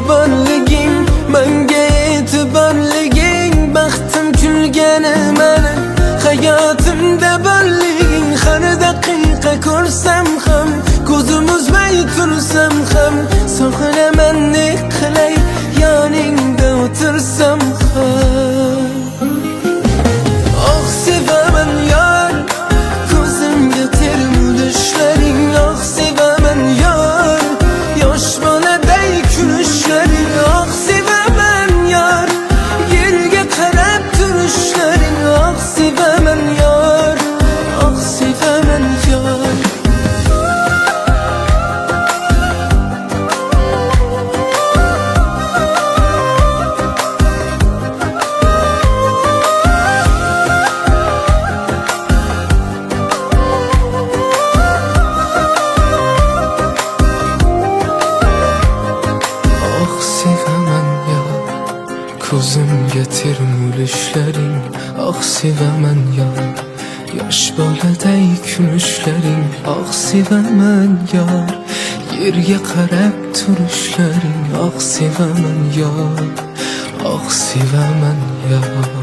mehribonliging, menga e'tiborliging, baxtim kulgani meni hayotimda borliging. Har daqiqa ko'rsam ham, ko'zim uzmay tursam ham, sog'inaman ne qilay yoningda o'tirsam ham. Oh sevaman yor, ko'zimga termulishlaring. Oh sevaman yor, yosh boladay kulishlaring. Oh sevaman yor, yerga qarab turishlaring. Oh sevaman yor, oh sevaman yor. Ko'zimga termulishlaring. Oh sevaman yor, yosh boladay kulishlaring. Oh sevaman yor, yerga qarab turishlaring. Oh sevaman yor, oh sevaman yor.